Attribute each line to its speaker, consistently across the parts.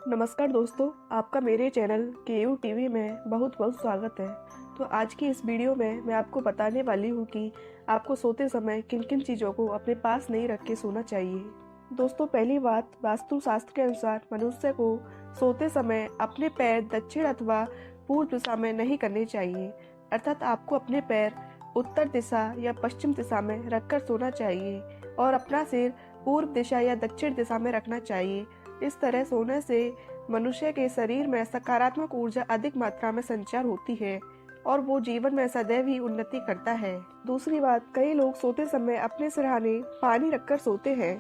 Speaker 1: नमस्कार दोस्तों, आपका मेरे चैनल केयू टीवी में बहुत बहुत स्वागत है। तो आज की इस वीडियो में मैं आपको बताने वाली हूँ कि आपको सोते समय किन किन चीज़ों को अपने पास नहीं रख के सोना चाहिए। दोस्तों, पहली बात, वास्तु शास्त्र के अनुसार मनुष्य को सोते समय अपने पैर दक्षिण अथवा पूर्व दिशा में नहीं करने चाहिए। अर्थात आपको अपने पैर उत्तर दिशा या पश्चिम दिशा में रखकर सोना चाहिए और अपना सिर पूर्व दिशा या दक्षिण दिशा में रखना चाहिए। इस तरह सोने से मनुष्य के शरीर में सकारात्मक ऊर्जा अधिक मात्रा में संचार होती है और वो जीवन में सदैव ही उन्नति करता है। दूसरी बात, कई लोग सोते समय अपने सिरहाने पानी रखकर सोते हैं।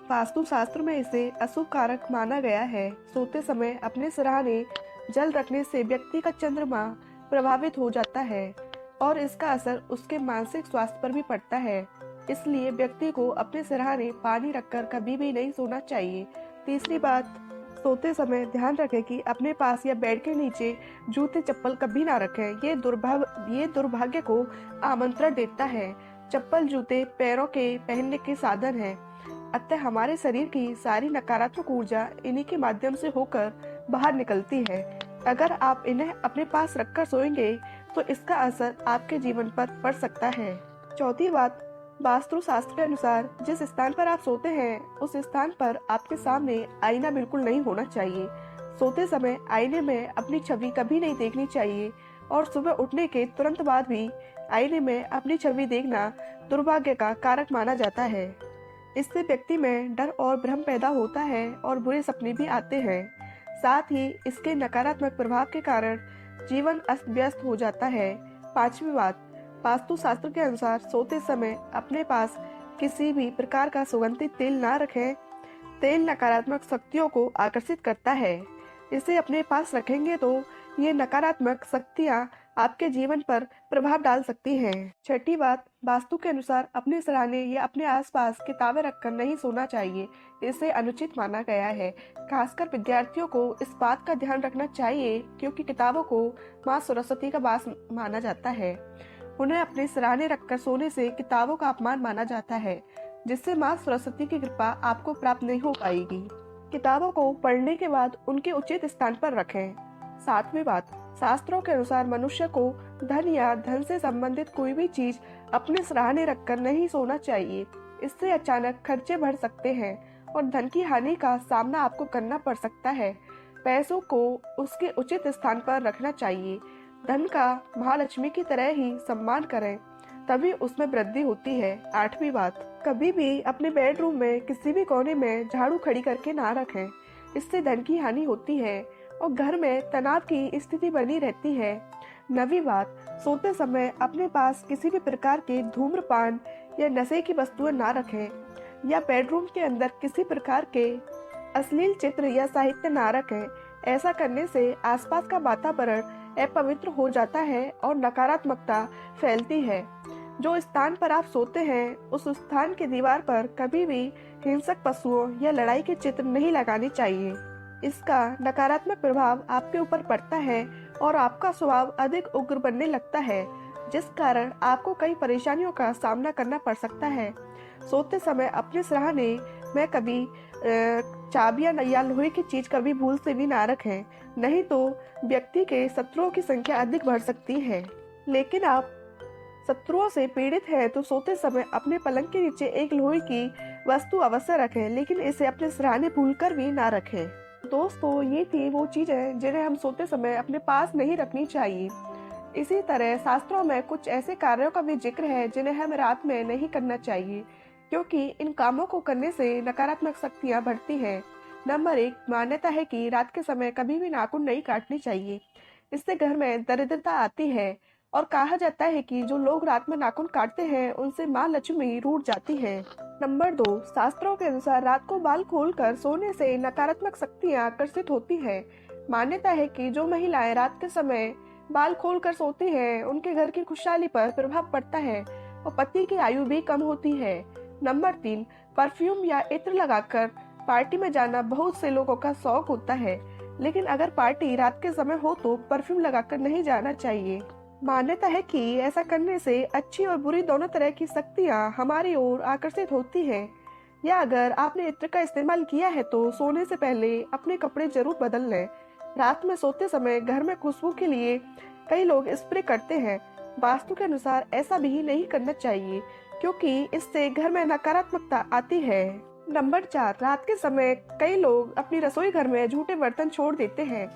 Speaker 1: वास्तु शास्त्र में इसे अशुभ कारक माना गया है। सोते समय अपने सिरहाने जल रखने से व्यक्ति का चंद्रमा प्रभावित हो जाता है और इसका असर उसके मानसिक स्वास्थ्य पर भी पड़ता है। इसलिए व्यक्ति को अपने सिरहाने पानी रखकर कभी भी नहीं सोना चाहिए। तीसरी बात, सोते समय ध्यान रखें कि अपने पास या बेड के नीचे जूते चप्पल कभी ना रखें। ये दुर्भाग्य को आमंत्रण देता है। चप्पल जूते पैरों के पहनने के साधन हैं, अतः हमारे शरीर की सारी नकारात्मक ऊर्जा इन्हीं के माध्यम से होकर बाहर निकलती है। अगर आप इन्हें अपने पास रखकर सोएंगे तो इसका असर आपके जीवन पर पड़ सकता है। चौथी बात, वास्तु शास्त्र के अनुसार जिस स्थान पर आप सोते हैं उस स्थान पर आपके सामने आईना बिल्कुल नहीं होना चाहिए। सोते समय आईने में अपनी छवि कभी नहीं देखनी चाहिए और सुबह उठने के तुरंत बाद भी आईने में अपनी छवि देखना दुर्भाग्य का कारक माना जाता है। इससे व्यक्ति में डर और भ्रम पैदा होता है और बुरे सपने भी आते हैं। साथ ही इसके नकारात्मक प्रभाव के कारण जीवन अस्त व्यस्त हो जाता है। पांचवी बात, वास्तु शास्त्र के अनुसार सोते समय अपने पास किसी भी प्रकार का सुगंधित तेल ना रखें। तेल नकारात्मक शक्तियों को आकर्षित करता है। इसे अपने पास रखेंगे तो ये नकारात्मक शक्तियाँ आपके जीवन पर प्रभाव डाल सकती हैं। छठी बात, वास्तु के अनुसार अपने सिरहाने या अपने आसपास किताबें रखकर नहीं सोना चाहिए। इसे अनुचित माना गया है। खासकर विद्यार्थियों को इस बात का ध्यान रखना चाहिए क्योंकि किताबों को माँ सरस्वती का वास माना जाता है। उन्हें अपने सिरहाने रखकर सोने से किताबों का अपमान माना जाता है, जिससे माँ सरस्वती की कृपा आपको प्राप्त नहीं हो पाएगी। किताबों को पढ़ने के बाद उनके उचित स्थान पर रखें। सातवीं बात, शास्त्रों के अनुसार मनुष्य को धन या धन से संबंधित कोई भी चीज अपने सिरहाने रखकर नहीं सोना चाहिए। इससे अचानक खर्चे बढ़ सकते हैं और धन की हानि का सामना आपको करना पड़ सकता है। पैसों को उसके उचित स्थान पर रखना चाहिए। धन का महालक्ष्मी की तरह ही सम्मान करें, तभी उसमें वृद्धि होती है। आठवीं बात, कभी भी अपने बेडरूम में किसी भी कोने में झाड़ू खड़ी करके ना रखें। इससे धन की हानि होती है और घर में तनाव की स्थिति बनी रहती है। नवीं बात, सोते समय अपने पास किसी भी प्रकार के धूम्रपान या नशे की वस्तुएं ना रखें या बेडरूम के अंदर किसी प्रकार के अश्लील चित्र या साहित्य ना रखें। ऐसा करने से आसपास का वातावरण अपवित्र हो जाता है और नकारात्मकता फैलती है। जो स्थान पर आप सोते हैं उस स्थान की दीवार पर कभी भी हिंसक पशुओं या लड़ाई के चित्र नहीं लगाने चाहिए। इसका नकारात्मक प्रभाव आपके ऊपर पड़ता है और आपका स्वभाव अधिक उग्र बनने लगता है, जिस कारण आपको कई परेशानियों का सामना करना पड़ सकता है। सोते समय अपने सिरहाने में कभी चाबियां या लोहे की चीज कभी भूल से भी ना रखें, नहीं तो व्यक्ति के शत्रुओं की संख्या अधिक बढ़ सकती है। लेकिन आप शत्रुओं से पीड़ित हैं तो सोते समय अपने पलंग के नीचे एक लोहे की वस्तु अवश्य रखें, लेकिन इसे अपने सिरहाने भूलकर भी ना रखें। दोस्तों, ये थी वो चीजें जिन्हें हम सोते समय अपने पास नहीं रखनी चाहिए। इसी तरह शास्त्रों में कुछ ऐसे कार्यों का भी जिक्र है जिन्हें हम रात में नहीं करना चाहिए, क्योंकि इन कामों को करने से नकारात्मक शक्तियां बढ़ती हैं। नंबर 1, मान्यता है कि रात के समय कभी भी नाखून नहीं काटनी चाहिए। इससे घर में दरिद्रता आती है और कहा जाता है कि जो लोग रात में नाखून काटते हैं उनसे माँ लक्ष्मी रूठ जाती है। नंबर 2, शास्त्रों के अनुसार रात को बाल खोलकर सोने से नकारात्मक शक्तियां आकर्षित होती हैं। मान्यता है कि जो महिलाएं रात के समय बाल खोलकर सोती हैं उनके घर की खुशहाली पर प्रभाव पड़ता है और पति की आयु भी कम होती है। नंबर 3, परफ्यूम या इत्र लगाकर पार्टी में जाना बहुत से लोगों का शौक होता है, लेकिन अगर पार्टी रात के समय हो तो परफ्यूम लगाकर नहीं जाना चाहिए। मान्यता है कि ऐसा करने से अच्छी और बुरी दोनों तरह की शक्तियां हमारी ओर आकर्षित होती हैं। या अगर आपने इत्र का इस्तेमाल किया है तो सोने से पहले अपने कपड़े जरूर बदल लें। रात में सोते समय घर में खुशबू के लिए कई लोग स्प्रे करते हैं। वास्तु के अनुसार ऐसा भी नहीं करना चाहिए, क्योंकि इससे घर में नकारात्मकता आती है। नंबर 4, रात के समय कई लोग अपनी रसोई घर में झूठे बर्तन छोड़ देते हैं।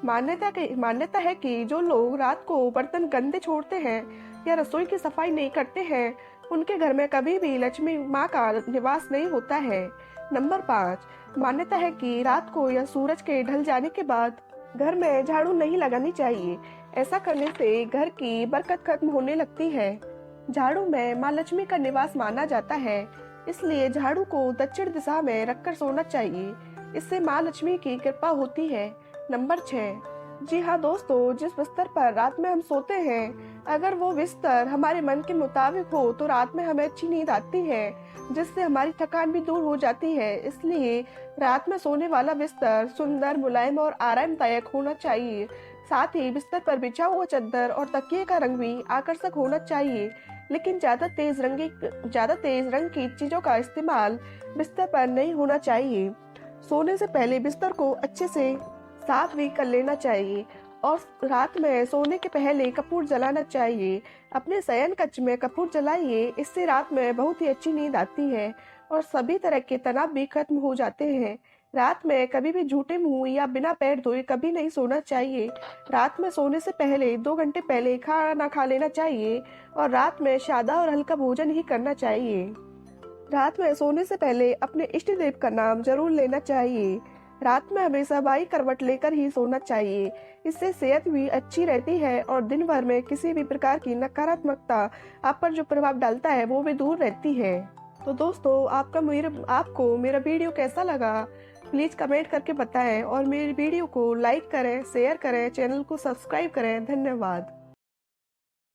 Speaker 1: मान्यता है कि जो लोग रात को बर्तन गंदे छोड़ते हैं या रसोई की सफाई नहीं करते हैं, उनके घर में कभी भी लक्ष्मी माँ का निवास नहीं होता है। नंबर 5, मान्यता है कि रात को या सूरज के ढल जाने के बाद घर में झाड़ू नहीं लगानी चाहिए। ऐसा करने से घर की बरकत खत्म होने लगती है। झाड़ू में माँ लक्ष्मी का निवास माना जाता है, इसलिए झाड़ू को दक्षिण दिशा में रखकर सोना चाहिए। इससे माँ लक्ष्मी की कृपा होती है। नंबर 6, जी हाँ दोस्तों, जिस बिस्तर पर रात में हम सोते हैं, अगर वो बिस्तर हमारे मन के मुताबिक हो तो रात में हमें अच्छी नींद आती है, जिससे हमारी थकान भी दूर हो जाती है। इसलिए रात में सोने वाला बिस्तर सुंदर, मुलायम और आरामदायक होना चाहिए। साथ ही बिस्तर पर बिछा हुआ चादर और तकिए का रंग भी आकर्षक होना चाहिए, लेकिन ज्यादा तेज रंग की चीजों का इस्तेमाल बिस्तर पर नहीं होना चाहिए। सोने से पहले बिस्तर को अच्छे से साफ भी कर लेना चाहिए और रात में सोने के पहले कपूर जलाना चाहिए। अपने शयन कक्ष में कपूर जलाइए, इससे रात में बहुत ही अच्छी नींद आती है और सभी तरह के तनाव भी खत्म हो जाते हैं। रात में कभी भी झूठे मुंह या बिना पैर धोए कभी नहीं सोना चाहिए। रात में सोने से पहले 2 घंटे पहले खाना खा लेना चाहिए और रात में सादा और हल्का भोजन ही करना चाहिए। रात में सोने से पहले अपने इष्ट देव का नाम जरूर लेना चाहिए। रात में हमेशा बाई करवट लेकर ही सोना चाहिए। इससे सेहत भी अच्छी रहती है और दिन भर में किसी भी प्रकार की नकारात्मकता आप पर जो प्रभाव डालता है वो भी दूर रहती है। तो दोस्तों, आपको मेरा वीडियो कैसा लगा प्लीज कमेंट करके बताएं और मेरी वीडियो को लाइक करें, शेयर करें, चैनल को सब्सक्राइब करें। धन्यवाद।